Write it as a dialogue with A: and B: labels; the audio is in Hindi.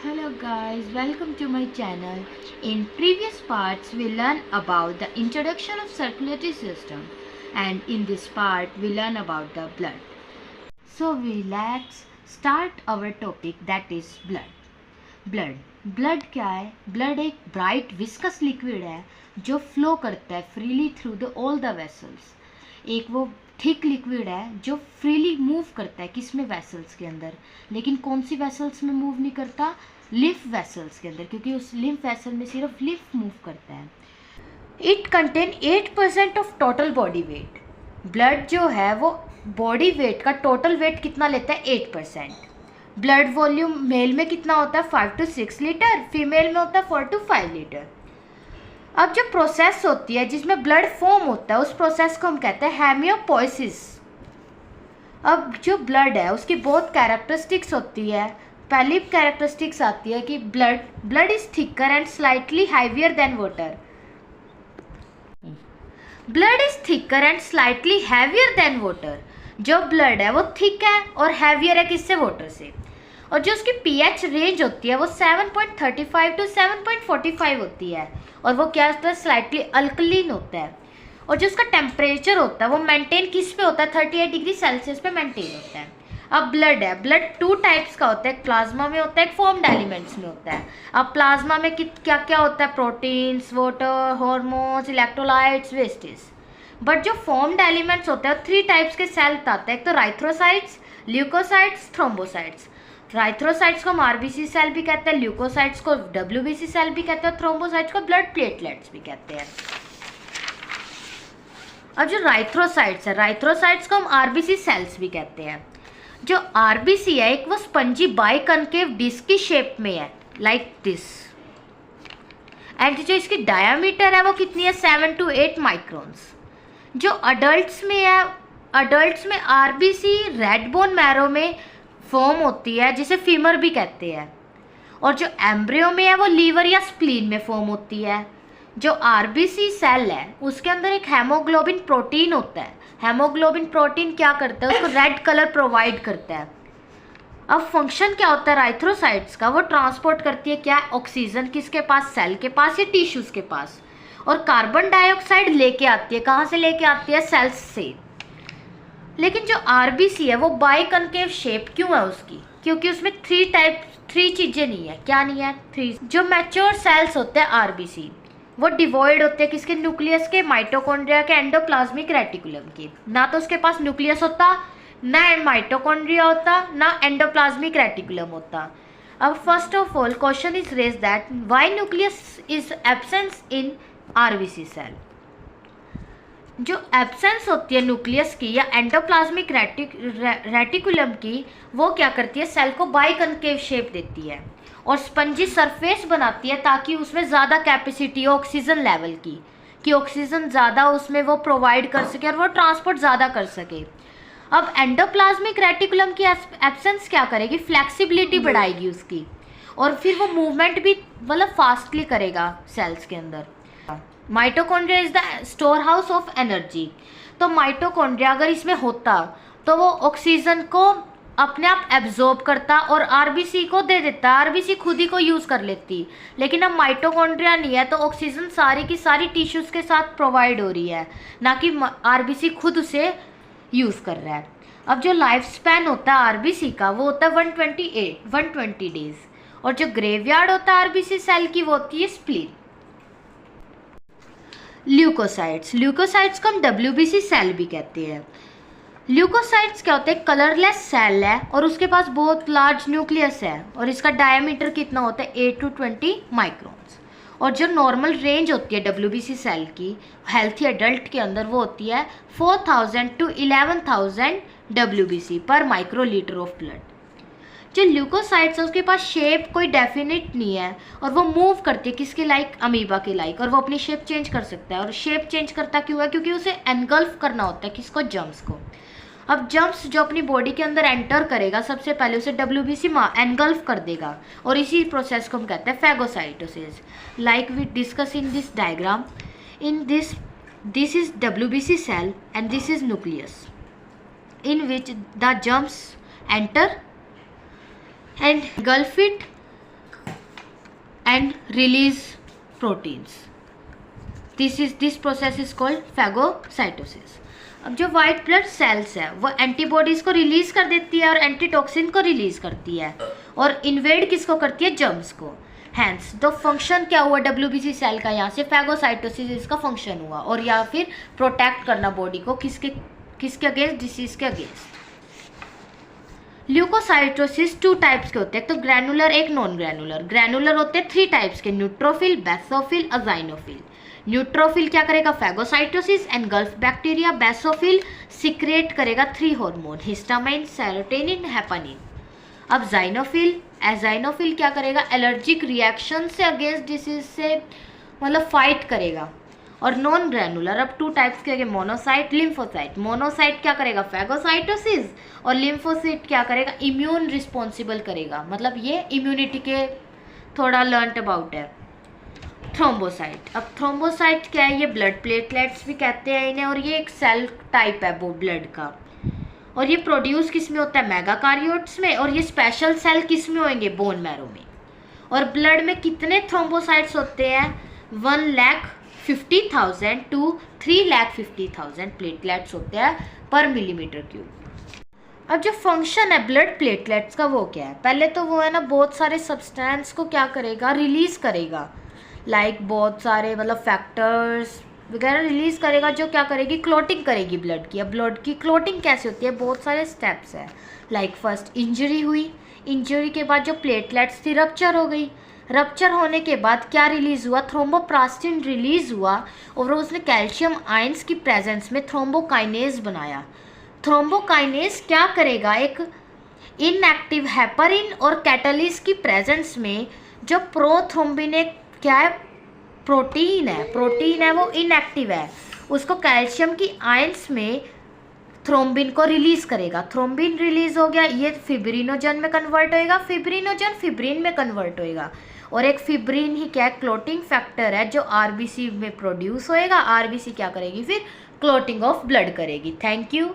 A: Hello guys, welcome to my channel. In previous parts we learn about the introduction of circulatory system, and in this part we learn about the blood. So let's start our topic, that is blood. Blood क्या है? ब्लड एक ब्राइट विस्कस लिक्विड है जो फ्लो करता है freely through the all the vessels. एक वो थिक लिक्विड है जो फ्रीली मूव करता है किसमें? वेसल्स के अंदर। लेकिन कौन सी वेसल्स में मूव नहीं करता? लिम्फ वेसल्स के अंदर, क्योंकि उस लिम्फ वेसल में सिर्फ लिम्फ मूव करता है। It contain 8% of total body weight. Blood जो है वो बॉडी वेट का टोटल वेट कितना लेता है? 8%। ब्लड वॉल्यूम मेल में कितना होता है? 5 to 6 लीटर, फीमेल में होता है 4 to 5 लीटर। अब जो प्रोसेस होती है जिसमें ब्लड फॉर्म होता है उस प्रोसेस को हम कहते हैं हेमियोपोइसिस। अब जो ब्लड है उसकी बहुत कैरेक्टरिस्टिक्स होती है। पहली कैरेक्टरिस्टिक्स आती है कि blood is thicker and slightly heavier than water. Blood is thicker and slightly heavier than water. जो ब्लड है वो थिक है और हैवियर है किससे? वाटर से। और जो उसकी पीएच रेंज होती है वो 7.35 to 7.45 होती है, और वो क्या होता है? स्लाइटली अल्कलीन होता है। और जो उसका टेम्परेचर होता है वो मेंटेन किस पे होता है? 38 डिग्री सेल्सियस पे मेंटेन होता है। अब ब्लड है, ब्लड 2 टाइप्स का होता है, एक प्लाज्मा में होता है, एक फॉर्म्ड एलिमेंट्स में होता है। अब प्लाज्मा में क्या क्या होता है? Proteins, water, hormones, electrolytes, wastage. But जो फॉर्म्ड एलिमेंट्स होते हैं 3 टाइप्स के सेल आते हैं, एक तो राइथ्रोसाइट्स, ल्यूकोसाइट्स, थ्रोम्बोसाइट्स। राइथ्रोसाइट्स को हम आरबीसी सेल भी कहते हैं, ल्यूकोसाइट्स को डब्ल्यूबीसी सेल भी कहते हैं, थ्रोम्बोसाइट्स को ब्लड प्लेटलेट्स भी कहते हैं। अब जो राइथ्रोसाइट्स है, राइथ्रोसाइट्स को हम आरबीसी सेल्स भी कहते हैं। जो आरबीसी है एक वो स्पंजी बाइकनकेव डिस्क की शेप में है, लाइक दिस। एंड जो इसकी डायामीटर है वो कितनी है? 7 to 8 माइक्रोन्स। जो अडल्ट्स में है, अडल्ट्स में आरबीसी रेड बोन मैरो में फॉर्म होती है जिसे फीमर भी कहते हैं। और जो एम्ब्रियो में है वो लीवर या स्प्लीन में फॉर्म होती है। जो आरबीसी सेल है उसके अंदर एक हेमोग्लोबिन प्रोटीन होता है। हेमोग्लोबिन प्रोटीन क्या करता है? उसको रेड कलर प्रोवाइड करता है। अब फंक्शन क्या होता है राइथ्रोसाइट्स का? वो ट्रांसपोर्ट करती है क्या? ऑक्सीजन किसके पास? सेल के पास या टिश्यूज के पास। और कार्बन डाइऑक्साइड लेके आती है, कहाँ से लेके आती है? सेल्स से। लेकिन जो आरबीसी है वो बाइकनकेव शेप क्यों है उसकी? क्योंकि उसमें 3 चीजें नहीं है। क्या नहीं है? 3। जो मैच्योर सेल्स होते हैं आरबीसी वो डिवॉइड होते हैं किसके? न्यूक्लियस के, माइटोकॉन्ड्रिया के, एंडोप्लाज्मिक रेटिकुलम के। ना तो उसके पास न्यूक्लियस होता, ना माइटोकॉन्ड्रिया होता, ना एंडोप्लाज्मिक रेटिकुलम होता। अब first of all question is raise that why nucleus is absence in RBC cell. जो एब्सेंस होती है न्यूक्लियस की या एंडोप्लाज्मिक रेटिकुलम की, वो क्या करती है? सेल को बाइकनकेव शेप देती है और स्पंजी सरफेस बनाती है ताकि उसमें ज़्यादा कैपेसिटी हो ऑक्सीजन लेवल की, कि ऑक्सीजन ज़्यादा उसमें वो प्रोवाइड कर सके और वो ट्रांसपोर्ट ज़्यादा कर सके। अब एंडोप्लाज्मिक रेटिकुलम की एब्सेंस क्या करेगी? फ्लेक्सिबिलिटी बढ़ाएगी उसकी, और फिर वो मूवमेंट भी मतलब फास्टली करेगा सेल्स के अंदर। Mitochondria is the store house of energy. तो माइटोकॉन्ड्रिया अगर इसमें होता तो वो ऑक्सीजन को अपने आप एब्जॉर्ब करता और आरबीसी को दे देता, आरबीसी खुद ही को यूज़ कर लेती। लेकिन अब माइटोकॉन्ड्रिया नहीं है तो ऑक्सीजन सारी की सारी टिश्यूज़ के साथ प्रोवाइड हो रही है, ना कि आरबीसी खुद उसे यूज़ कर रहा है। अब जो लाइफ स्पैन होता है आरबीसी का वो होता है 120 डेज। और जो ग्रेवयार्ड होता है आरबीसी सेल की वो होती है स्प्लीन। ल्यूकोसाइट्स को हम डब्ल्यूबीसी सेल भी कहते हैं। ल्यूकोसाइट्स क्या होते हैं? कलरलेस सेल है और उसके पास बहुत लार्ज न्यूक्लियस है, और इसका डायमीटर कितना होता है? 8 to 20 माइक्रोन्स। और जो नॉर्मल रेंज होती है डब्ल्यूबीसी सेल की हेल्थी एडल्ट के अंदर वो होती है 4000 to 11000 डब्ल्यूबीसी पर माइक्रोलीटर ऑफ ब्लड। जो ल्यूकोसाइट्स है उसके पास शेप कोई डेफिनेट नहीं है, और वो मूव करती है किसके लाइक? अमीबा के लाइक। और वो अपनी शेप चेंज कर सकता है। और शेप चेंज करता क्यों है? क्योंकि उसे एनगल्फ करना होता है किसको? जर्म्स को। अब जर्म्स जो अपनी बॉडी के अंदर एंटर करेगा सबसे पहले उसे डब्ल्यूबीसी एनगल्फ कर देगा, और इसी प्रोसेस को हम कहते हैं phagocytosis. Like we discuss in this diagram, in this is WBC cell and this is nucleus in which the germs enter and engulf it and release proteins. This process is called phagocytosis. अब जो वाइट ब्लड सेल्स है वो एंटीबॉडीज को रिलीज कर देती है और एंटीटॉक्सिन को रिलीज करती है और इन्वेड किसको करती है, जर्म्स को. हैंस द फंक्शन क्या हुआ WBC सेल का, यहाँ से फैगोसाइटोसिस इसका फंक्शन हुआ, और या फिर प्रोटेक्ट करना बॉडी को किसके अगेंस्ट, डिसीज के अगेंस्ट. ल्यूकोसाइटोसिस 2 टाइप्स के होते हैं, तो ग्रैनुलर एक नॉन ग्रैनुलर. ग्रैनुलर होते हैं 3 टाइप्स के, न्यूट्रोफिल, बेसोफिल, अजाइनोफिल. न्यूट्रोफिल क्या करेगा, phagocytosis engulf bacteria. Basophil secrete करेगा 3 हार्मोन, हिस्टामाइन, सेरोटोनिन, हेपानिन. अब एजाइनोफिल क्या करेगा, एलर्जिक रिएक्शन से अगेंस्ट डिसीज से मतलब फाइट करेगा. और नॉन ग्रैनुलर अब 2 टाइप्स के, मोनोसाइट, लिम्फोसाइट. मोनोसाइट क्या करेगा, फैगोसाइटोसिस, और लिम्फोसाइट क्या करेगा, इम्यून रिस्पॉन्सिबल करेगा, मतलब ये इम्यूनिटी के थोड़ा लर्नड अबाउट है. थ्रोम्बोसाइट. अब थ्रोम्बोसाइट क्या है, ये ब्लड प्लेटलेट्स भी कहते हैं इन्हें, और ये एक सेल टाइप है वो ब्लड का, और ये प्रोड्यूस किस में होता है, मेगाकार्योट्स में. और ये स्पेशल सेल किस में होंगे, बोन मैरो में. और ब्लड में कितने थ्रोम्बोसाइट्स होते हैं, 1,50,000 to 3,50,000 प्लेटलेट्स होते हैं पर मिलीमीटर क्यूब. अब जो फंक्शन है ब्लड प्लेटलेट्स का वो क्या है, पहले तो वो है ना बहुत सारे सब्सटेंस को क्या करेगा, रिलीज करेगा. लाइक बहुत सारे मतलब फैक्टर्स वगैरह रिलीज करेगा, जो क्या करेगी, क्लोटिंग करेगी ब्लड की. अब ब्लड की क्लोटिंग कैसे होती है, बहुत सारे स्टेप्स है. लाइक फर्स्ट इंजरी हुई, इंजरी के बाद जो प्लेटलेट्स थी रप्चर हो गई. रप्चर होने के बाद क्या रिलीज़ हुआ, थ्रोम्बोप्लास्टिन रिलीज़ हुआ, और उसने कैल्शियम आयंस की प्रेजेंस में थ्रोम्बोकाइनेज बनाया. थ्रोम्बोकाइनेज क्या करेगा, एक इनएक्टिव हेपरिन और कैटलिस की प्रेजेंस में जो प्रोथ्रोम्बिन एक क्या है, प्रोटीन है वो इनएक्टिव है, उसको कैल्शियम की आयंस में थ्रोम्बिन को रिलीज करेगा. थ्रोम्बिन रिलीज हो गया, ये फिब्रिनोजन में कन्वर्ट होएगा, फिब्रिनोजन फिब्रिन में कन्वर्ट होएगा. और एक फिब्रिन ही क्या है, क्लोटिंग फैक्टर है जो आरबीसी में प्रोड्यूस होएगा. आरबीसी क्या करेगी, फिर क्लोटिंग ऑफ ब्लड करेगी. Thank you.